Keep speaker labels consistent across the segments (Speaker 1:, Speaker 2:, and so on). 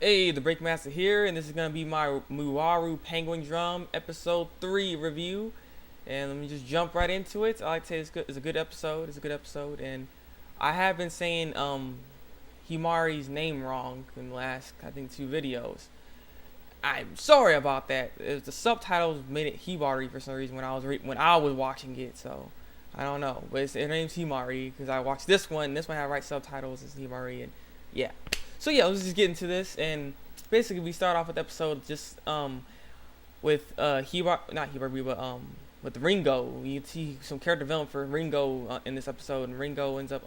Speaker 1: Hey, the Breakmaster here, and this is gonna be my Mawaru Penguin Drum episode 3 review. And let me just jump right into it. I like to say it's good. It's a good episode. It's a good episode, and I have been saying Himari's name wrong in the last I think 2 videos. I'm sorry about that. The subtitles made it Hibari for some reason when I was watching it. So I don't know, but her name's Himari because I watched this one. This one had right subtitles as Himari, and yeah. So yeah, let's just get into this, and basically we start off with the episode just with with Ringo. You see some character development for Ringo in this episode, and Ringo ends up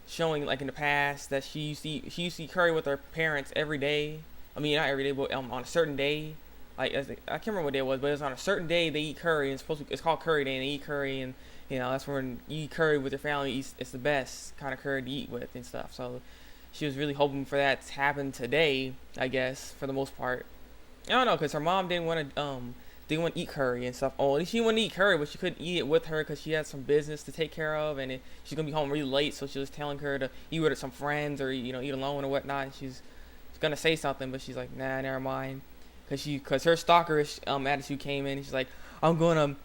Speaker 1: showing like in the past that she used to eat curry with her parents every day. I mean, not every day, but on a certain day. Like I can't remember what day it was, but it was on a certain day they eat curry. And it's called Curry Day, and they eat curry, and that's when you eat curry with your family. It's the best kind of curry to eat with and stuff. So she was really hoping for that to happen today, I guess, for the most part. I don't know, cause her mom didn't want to eat curry and stuff. Oh, she wanted to eat curry, but she couldn't eat it with her because she had some business to take care of, and she's gonna be home really late. So she was telling her to eat with some friends or eat alone or whatnot. And she's gonna say something, but she's like, nah, never mind, cause her stalkerish attitude came in. And she's like, I'm gonna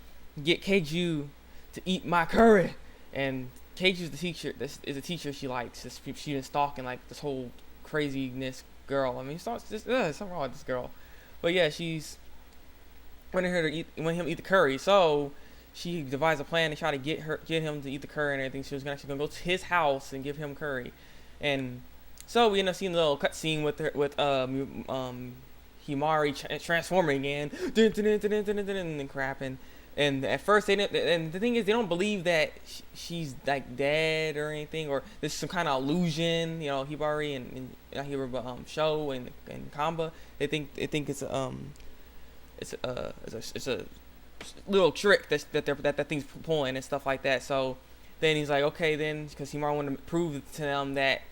Speaker 1: get Keiju to eat my curry, and Keiju's the teacher. This is a teacher she likes. She's been stalking like this whole craziness girl. I mean, something wrong with this girl, but yeah, she's wanting him to eat the curry. So she devised a plan to try to get him to eat the curry and everything. She was actually gonna go to his house and give him curry, and so we end up seeing a little cutscene with Himari transforming again, and crap. And at first they didn't, and the thing is they don't believe that she's like dead or anything, or there's some kind of illusion. Hibari and Sho and Kamba, they think it's a little trick that thing's pulling and stuff like that. So then he's like, okay, then, because Himari wanted to prove to them that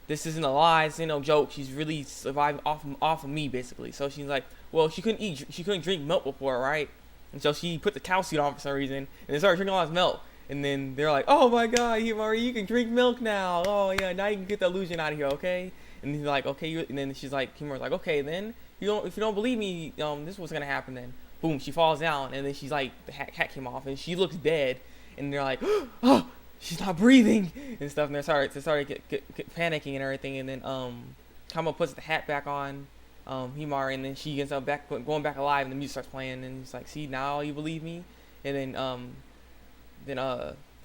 Speaker 1: this isn't a lie, it's no joke. She's really survived off of me, basically. So she's like, well, she couldn't drink milk before, right? And so she put the cow suit on for some reason, and they started drinking all this milk. And then they're like, oh my god, Himari, you can drink milk now. Oh yeah, now you can get the illusion out of here, okay? And he's like, okay. And then she's like, Himari's like, okay, then if you don't believe me, this is what's gonna happen then. Boom, she falls down, and then she's like, the hat came off, and she looks dead. And they're like, oh, she's not breathing and stuff. And they started get panicking and everything. And then Kama puts the hat back on Himari, and then she ends up going back alive, and the music starts playing, and he's like, see, now you believe me. And then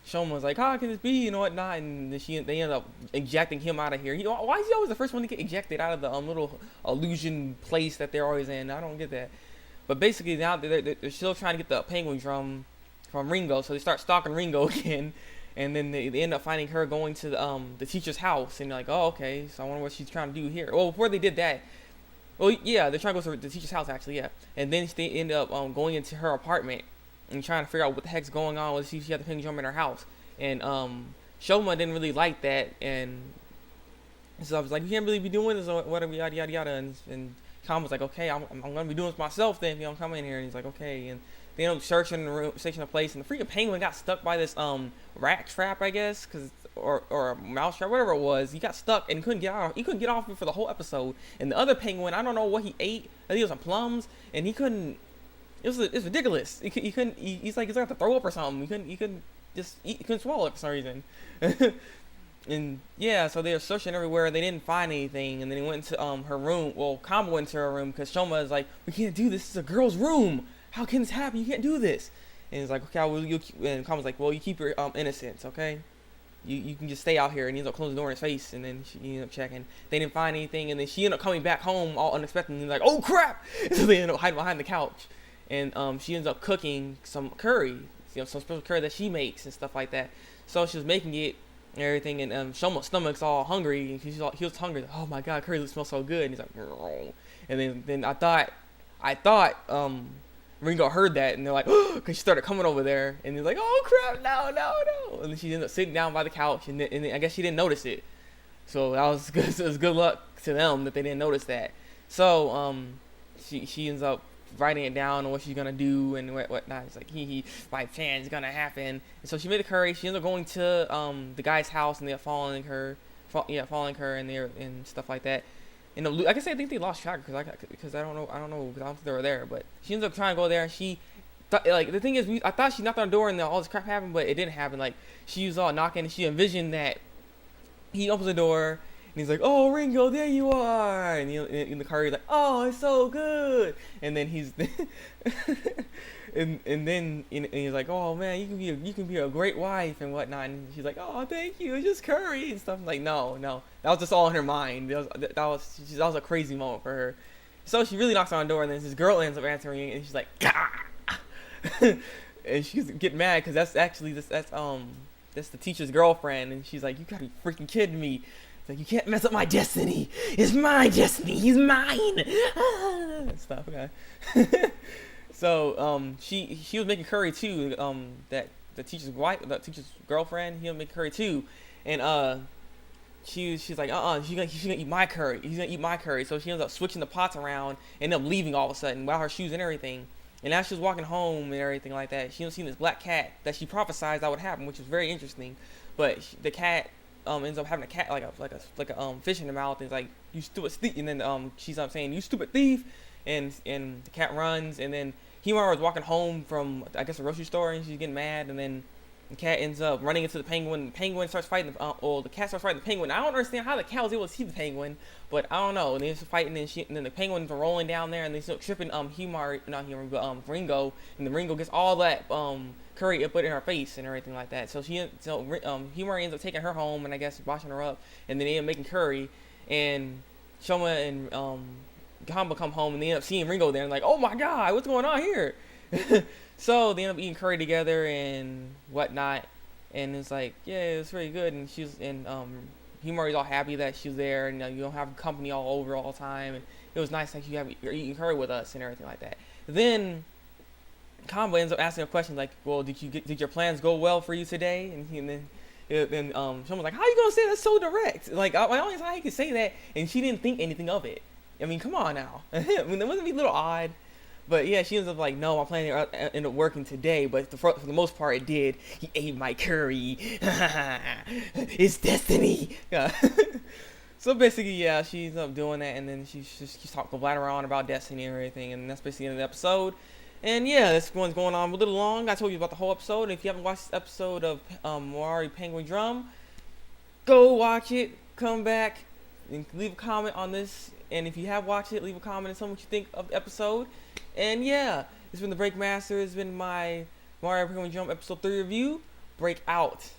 Speaker 1: Shoma was like, how can this be, and whatnot, and then they end up ejecting him out of here. Why is he always the first one to get ejected out of the little illusion place that they're always in? I don't get that. But basically now they're still trying to get the penguin drum from Ringo, so they start stalking Ringo again. And then they end up finding her going to the teacher's house, and they're like, oh, okay, so I wonder what she's trying to do here. Well, before they did that, well, yeah, they're trying to go to the teacher's house, actually, yeah. And then they end up going into her apartment and trying to figure out what the heck's going on with she had the penguin drum in her house. And Shoma didn't really like that, and so I was like, you can't really be doing this or whatever, yada, yada, yada. And Khan was like, okay, I'm going to be doing this myself then, come in here. And he's like, okay. And they end up searching the room, searching the place, and the freaking penguin got stuck by this rat trap, I guess, or a mouse trap, whatever it was. He got stuck and couldn't get out. He couldn't get off it for the whole episode. And the other penguin, I don't know what he ate. I think it was some plums, and he couldn't. It's ridiculous. He couldn't. He's like to throw up or something. He couldn't swallow it for some reason. And yeah, so they were searching everywhere. They didn't find anything, and then they went to her room. Well, Kamba went to her room because Shoma is like, we can't do this. This is a girl's room. How can this happen? You can't do this. And he's like, okay, and Kamba's like, well, you keep your innocence, okay? You can just stay out here. And he ends up closing the door in his face, and then she ended up checking. They didn't find anything, and then she ended up coming back home all unexpectedly. Like, oh crap! So they ended up hiding behind the couch, and she ends up cooking some curry, some special curry that she makes and stuff like that. So she was making it and everything, and Shoma's stomach's all hungry, and he was hungry. Like, oh my god, curry smells so good. And he's like, "Grr." And then I thought Ringo heard that, and they're like, oh, because she started coming over there, and he's like, oh crap, no. And then she ended up sitting down by the couch, and then I guess she didn't notice it. So that was good. It was good luck to them that they didn't notice that. So she ends up writing it down on what she's gonna do and whatnot. It's like my plan's gonna happen. And so she made the curry. She ends up going to the guy's house, and they're following her, and stuff like that. And like I said, I think they lost track because I don't know because I don't think they were there. But she ends up trying to go there, and she like the thing is, I thought she knocked on the door and all this crap happened, but it didn't happen. Like she was all knocking, and she envisioned that he opens the door. And he's like, "Oh, Ringo, there you are!" And in the car, he's like, "Oh, it's so good." And then he's, and then and he's like, "Oh man, you can be a great wife and whatnot." And she's like, "Oh, thank you. It's just curry and stuff." I'm like, no, that was just all in her mind. That was a crazy moment for her. So she really knocks on the door, and then this girl ends up answering, and she's like, "Gah!" And she's getting mad because that's the teacher's girlfriend, and she's like, "You gotta be freaking kidding me." It's like, "You can't mess up my destiny. It's my destiny. He's mine." And stuff. Okay. So she was making curry too. That the teacher's wife, the teacher's girlfriend, he'll make curry too, and she's like, she's gonna eat my curry. He's gonna eat my curry. So she ends up switching the pots around, and end up leaving all of a sudden without her shoes and everything. And as she was walking home and everything like that, she seen this black cat that she prophesied that would happen, which was very interesting. But the cat ends up having a cat like a fish in the mouth, and it's like, "You stupid thief," and then she's up saying, "You stupid thief," and the cat runs, and then Himar was walking home from I guess a grocery store, and she's getting mad, and then the cat ends up running into the penguin. The penguin starts fighting the cat starts fighting the penguin. I don't understand how the cat was able to see the penguin, but I don't know. And they're fighting, and then the penguins are rolling down there, and they start tripping Ringo, and the Ringo gets all that curry put in her face and everything like that. So Himari ends up taking her home, and I guess washing her up, and then they end up making curry, and Shoma and Gamba come home, and they end up seeing Ringo there, and like, "Oh my god, what's going on here?" So they end up eating curry together and whatnot, and it's like, yeah, it's really good. And Himari's all happy that she's there, and you don't have company all over all the time, and it was nice that you're eating curry with us and everything like that. Then Kamba ends up asking a question like, "Well, did your plans go well for you today?" And then someone's like, "How you gonna say that so direct? Like, I don't know how you can say that." And she didn't think anything of it. I mean, come on now. I mean, that wouldn't be a little odd. But yeah, she ends up like, "No, my plan ended up working today, but for the most part it did. He ate my curry. It's destiny." Yeah. So basically, yeah, she ends up doing that, and then she's talking blather on about destiny and everything, and that's basically the end of the episode. And yeah, this one's going on a little long. I told you about the whole episode. If you haven't watched this episode of Mawaru Penguin Drum, go watch it. Come back and leave a comment on this. And if you have watched it, leave a comment and tell me what you think of the episode. And yeah, it's been the Breakmaster. It's been my Mario Penguin Jump episode 3 review. Break out.